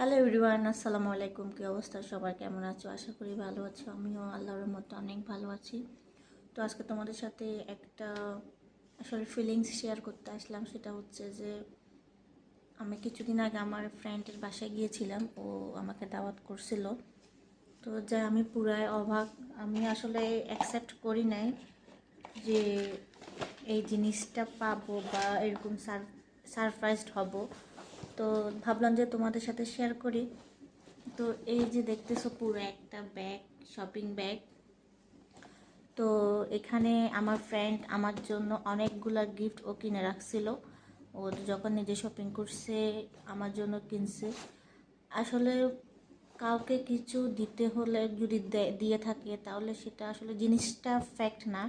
Hello everyone, আসসালামু আলাইকুম। কী অবস্থা সবার, কেমন আছো? আশা করি ভালো আছো। আমিও আল্লাহর মতো অনেক ভালো আছি। তো আজকে তোমাদের সাথে একটা আসলে ফিলিংস শেয়ার করতে আসলাম। সেটা হচ্ছে যে আমি কিছুদিন আগে আমার ফ্রেন্ডের বাসায় গিয়েছিলাম, ও আমাকে দাওয়াত করছিল। তো যা আমি পুরাই অবাক। আমি আসলে অ্যাকসেপ্ট করি নাই যে এই জিনিসটা পাবো বা এরকম সারপ্রাইজড হব। তো ভাবলাম যে তোমাদের সাথে শেয়ার করি। তো এই যে দেখতেছো পুরো একটা ব্যাগ, শপিং ব্যাগ। তো এখানে আমার ফ্রেন্ড আমার জন্য অনেকগুলা গিফট ও কিনে রাখছিল। ও যখন নিজে শপিং করছে আমার জন্য কিনছে। আসলে কাউকে কিছু দিতে হলে যদি দিয়ে থাকে তাহলে সেটা আসলে জিনিসটা ফ্যাক্ট না,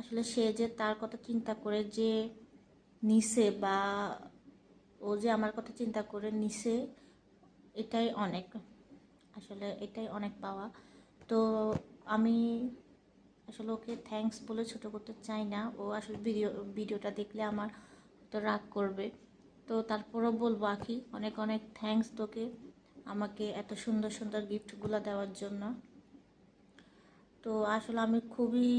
আসলে সে যে তার কথা চিন্তা করে যে নিছে বা ও যে আমার কথা চিন্তা করে নিছে, এটাই অনেক, আসলে এটাই অনেক পাওয়া। তো আমি আসলে ওকে থ্যাঙ্কস বলে ছোটো করতে চাই না। ও আসলে ভিডিওটা দেখলে আমার তো রাগ করবে। তো তারপরও বলবো, আখি অনেক অনেক থ্যাঙ্কস তোকে আমাকে এত সুন্দর সুন্দর গিফটগুলো দেওয়ার জন্য। তো আসলে আমি খুবই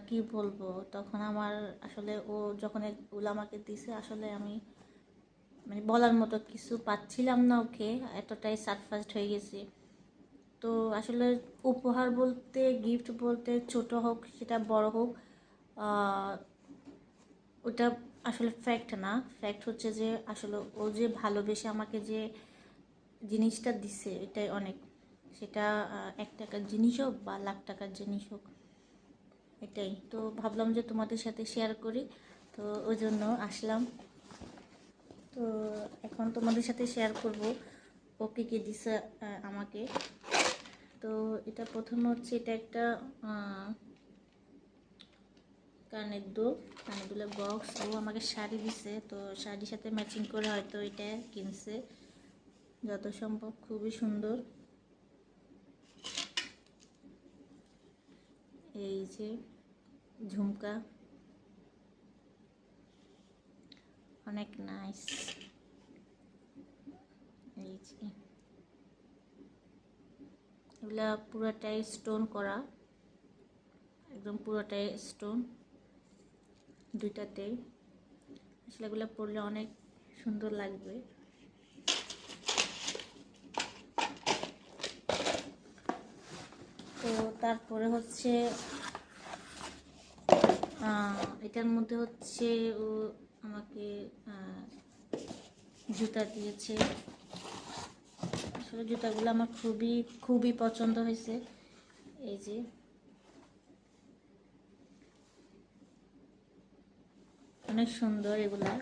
কি বলবো, তখন আমার আসলে ও যখন এগুলো আমাকে দিছে আসলে আমি মানে বলার মতো কিছু পাচ্ছিলাম না ওকে, এতটাই সারপ্রাইজড হয়ে গেছি। তো আসলে উপহার বলতে, গিফট বলতে, ছোট হোক সেটা বড় হোক, ওটা আসলে ফ্যাক্ট না। ফ্যাক্ট হচ্ছে যে আসলে ও যে ভালোবেসে আমাকে যে জিনিসটা দিছে এটাই অনেক। সেটা 1 টাকার জিনিস হোক বা লাখ টাকার জিনিস হোক, এটাই। তো ভাবলাম যে তোমাদের সাথে শেয়ার করি, তো ওই জন্য আসলাম। তো এখন তোমাদের সাথে শেয়ার করব ও কী কী দিছে আমাকে। তো এটা প্রথমে হচ্ছে, এটা একটা কানের দুলের বক্স। ও আমাকে শাড়ি দিছে, তো শাড়ির সাথে ম্যাচিং করে হয়তো এটা কিনছে, যত সম্ভব খুবই সুন্দর। এই যে ঝুমকা, অনেক নাইস। এই যে এগুলা পুরোটাই স্টোন করা, একদম পুরোটাই স্টোন দুইটাতেই। আসলে এগুলো পরলে অনেক সুন্দর লাগবে। তো তারপরে হচ্ছে এটার মধ্যে হচ্ছে ও আমাকে জুতা দিয়েছে। আসলে জুতাগুলো আমার খুবই খুবই পছন্দ হয়েছে। এই যে অনেক সুন্দর এগুলা।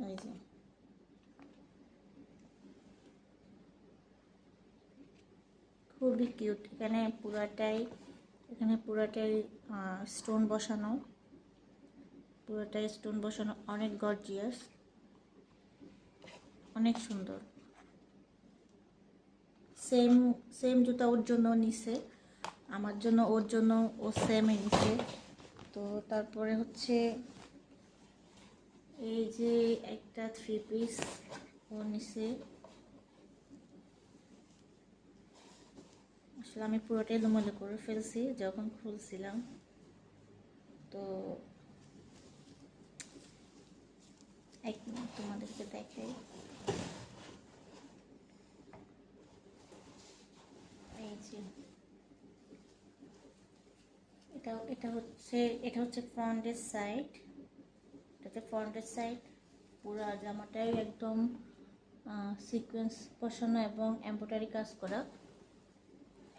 এই যে খুবই কিউট। এখানে পুরাটাই স্টোন বসানো, পুরোটাই স্টোন বসানো, অনেক গর্জিয়াস, অনেক সুন্দর। সেম সেম জুতা ওর জন্য নিছে, আমার জন্য ওর জন্য ও সেমই নিছে। তো তারপরে হচ্ছে এই যে একটা 3 পিস ও নিছে। আসলে আমি পুরোটাই এলোমেলো করে ফেলছি যখন খুলছিলাম। তো এক মিনিট তোমাদেরকে দেখাই। এই যে এটা হচ্ছে ফ্রন্টের সাইড। এটাতে ফ্রন্টের সাইড পুরো জামাটাই একদম সিকোয়েন্স বসানো এবং এমব্রয়ডারি কাজ করা,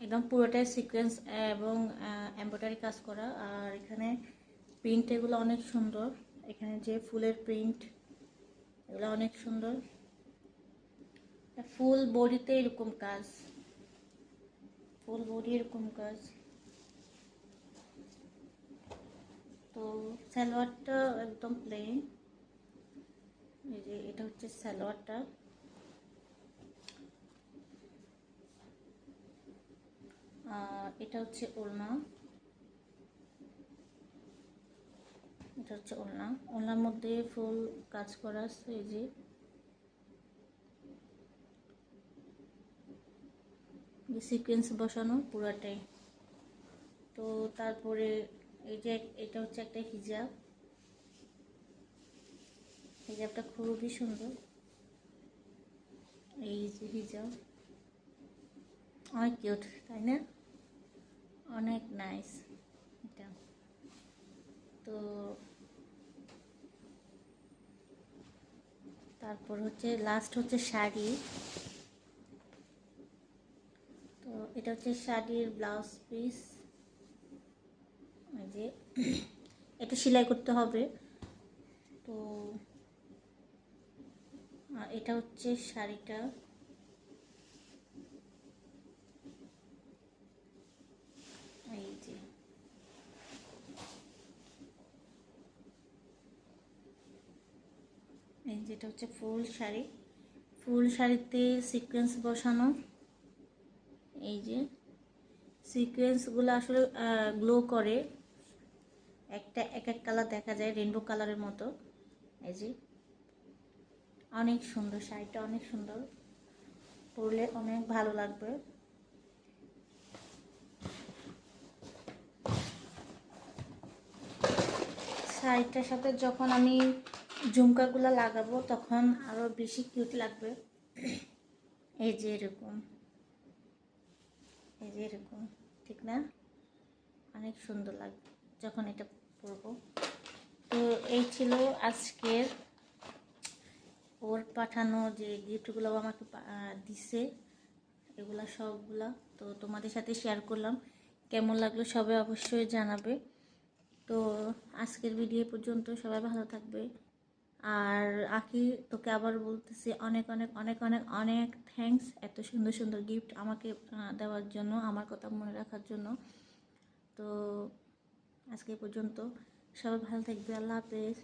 একদম পুরোটাই সিকোয়েন্স এবং এমব্রয়ডারি কাজ করা। আর এখানে প্রিন্ট এগুলো অনেক সুন্দর, এখানে যে ফুলের প্রিন্ট এগুলো অনেক সুন্দর। ফুল বডিতে এরকম কাজ, ফুল বডি এরকম কাজ। তো সালোয়ারটা একদম প্লেন। এই যে এটা হচ্ছে সালোয়ারটা। এটা হচ্ছে ওড়না। এটা হচ্ছে ওড়না, ওড়নার মধ্যে ফুল কাজ করা আছে, এই যে সিকোয়েন্স বসানো পুরাটাই। তো তারপরে এই যে এটা হচ্ছে একটা হিজাব, হিজাবটা খুবই সুন্দর। এই যে হিজাব অনেক কিউট, তাই না? অনেক নাইস এটা। তো তারপর হচ্ছে লাস্ট হচ্ছে শাড়ি। তো এটা হচ্ছে শাড়ির ব্লাউজ পিস, এই যে এটা সেলাই করতে হবে। তো এটা হচ্ছে শাড়িটা, এই যে এই যেটা হচ্ছে ফুল শাড়ি, ফুল শাড়িতে সিকোয়েন্স বসানো। এই যে সিকোয়েন্সগুলো আসলে গ্লো করে, একটা এক এক কালার দেখা যায়, রেনবো কালারের মতো। এই যে অনেক সুন্দর শাড়িটা, অনেক সুন্দর, পরলে অনেক ভালো লাগবে। শাড়িটার সাথে যখন আমি ঝুমকাগুলো লাগাবো তখন আরও বেশি কিউট লাগবে। এই যে এরকম, এই যে এরকম, ঠিক না? অনেক সুন্দর লাগবে যখন এটা পরবো। তো এই ছিল আজকের ওর পাঠানো যে গিফটগুলো আমাকে দিছে, এগুলা সবগুলা তো তোমাদের সাথে শেয়ার করলাম। কেমন লাগলো সবাই অবশ্যই জানাবে। তো আজকের ভিডিও পর্যন্ত, সবাই ভালো থাকবে। আর আখি, তোকে আবার বলতেছি অনেক অনেক অনেক অনেক অনেক থ্যাঙ্কস এত সুন্দর সুন্দর গিফট আমাকে দেওয়ার জন্য, আমার কথা মনে রাখার জন্য। তো আজকে পর্যন্ত, সবাই ভালো থাকবে, আল্লাহ হাফেজ।